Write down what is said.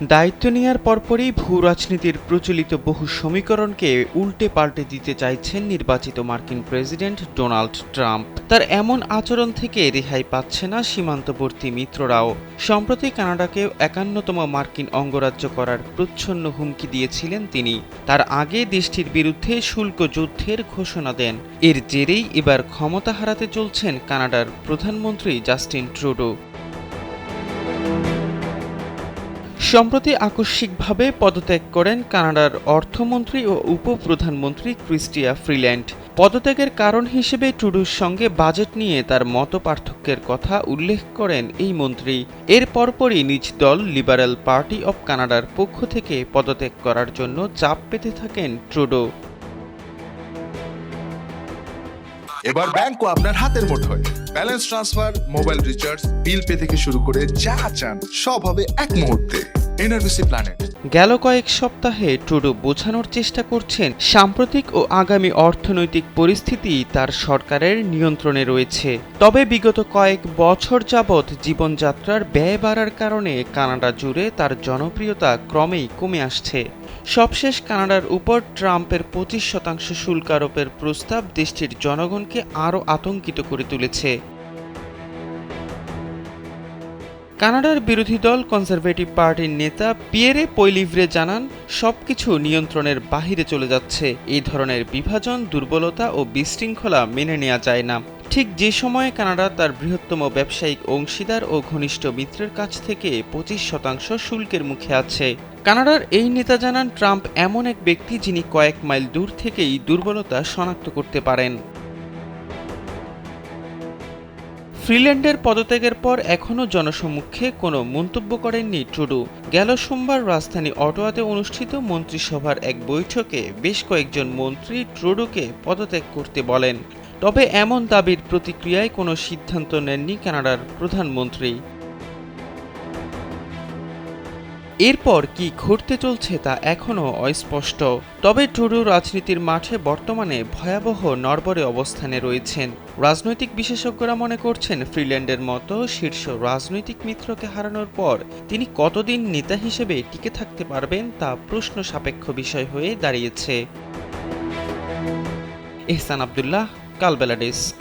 দায়িত্ব নেয়ার পরপরই ভূ রাজনীতির প্রচলিত বহু সমীকরণকে উল্টে পাল্টে দিতে চাইছেন নির্বাচিত মার্কিন প্রেসিডেন্ট ডোনাল্ড ট্রাম্প। তার এমন আচরণ থেকে রেহাই পাচ্ছে না সীমান্তবর্তী মিত্ররাও। সম্প্রতি কানাডাকে ৫১তম মার্কিন অঙ্গরাজ্য করার প্রচ্ছন্ন হুমকি দিয়েছিলেন তিনি। তার আগে দেশটির বিরুদ্ধে শুল্ক যুদ্ধের ঘোষণা দেন। এর জেরেই এবার ক্ষমতা হারাতে চলছেন কানাডার প্রধানমন্ত্রী জাস্টিন ট্রুডো। সম্প্রতি আকস্মিকভাবে পদত্যাগ করেন কানাডার অর্থমন্ত্রী ও উপপ্রধানমন্ত্রী ক্রিস্টিয়া ফ্রিল্যান্ড। পদত্যাগের কারণ হিসেবে ট্রুডোর সঙ্গে বাজেট নিয়ে তার মতপার্থক্যের কথা উল্লেখ করেন এই মন্ত্রী। এর পরপরই নিজ দল লিবারেল পার্টি অব কানাডার পক্ষ থেকে পদত্যাগ করার জন্য চাপ পেতে থাকেন ট্রুডো। এবার ব্যাংকও আপনার হাতের মুঠোয়। Balance transfer, mobile recharge, bill pay থেকে শুরু করে যা চান সব হবে এক মুহূর্তে। NRBC planet. গেল কয়েক সপ্তাহে ট্রুডো বোঝানোর চেষ্টা করছেন সাম্প্রতিক ও আগামী অর্থনৈতিক পরিস্থিতি তার সরকারের নিয়ন্ত্রণে রয়েছে। তবে বিগত কয়েক বছর যাবৎ জীবনযাত্রার ব্যয় বাড়ার কারণে কানাডা জুড়ে তার জনপ্রিয়তা ক্রমেই কমে আসছে। সবশেষ কানাডার উপর ট্রাম্পের ২৫% শুল্ক আরোপের প্রস্তাব দেশটির জনগণকে আরও আতঙ্কিত করে তুলেছে। কানাডার বিরোধী দল কনজারভেটিভ পার্টির নেতা পিয়েরে পৈলিভ্রে জানান, সবকিছু নিয়ন্ত্রণের বাহিরে চলে যাচ্ছে। এই ধরনের বিভাজন, দুর্বলতা ও বিশৃঙ্খলা মেনে নেওয়া যায় না। ঠিক যে সময়ে কানাডা তার বৃহত্তম ব্যবসায়িক অংশীদার ও ঘনিষ্ঠ মিত্রের কাছ থেকে ২৫% শুল্কের মুখে আছে। কানাডার এই নেতা জানান, ট্রাম্প এমন এক ব্যক্তি যিনি কয়েক মাইল দূর থেকেই দুর্বলতা শনাক্ত করতে পারেন। ফ্রিল্যান্ডের পদত্যাগের পর এখনও জনসম্মুখে কোনো মন্তব্য করেননি ট্রুডো। গেল সোমবার রাজধানী অটোয়াতে অনুষ্ঠিত মন্ত্রিসভার এক বৈঠকে বেশ কয়েকজন মন্ত্রী ট্রুডোকে পদত্যাগ করতে বলেন। তবে এমন দাবির প্রতিক্রিয়ায় কোনো সিদ্ধান্ত নেননি কানাডার প্রধানমন্ত্রী। এরপর কি ঘটতে চলছে তা এখনও অস্পষ্ট। তবে ট্রুডো রাজনীতির মাঠে বর্তমানে ভয়াবহ নড়বড়ে অবস্থানে রয়েছেন। রাজনৈতিক বিশেষজ্ঞরা মনে করছেন, ফ্রিল্যান্ডের মতো শীর্ষ রাজনৈতিক মিত্রকে হারানোর পর তিনি কতদিন নেতা হিসেবে টিকে থাকতে পারবেন তা প্রশ্ন সাপেক্ষ বিষয় হয়ে দাঁড়িয়েছে। এহসান আব্দুল্লাহ, কালবেলা ডেস্ক।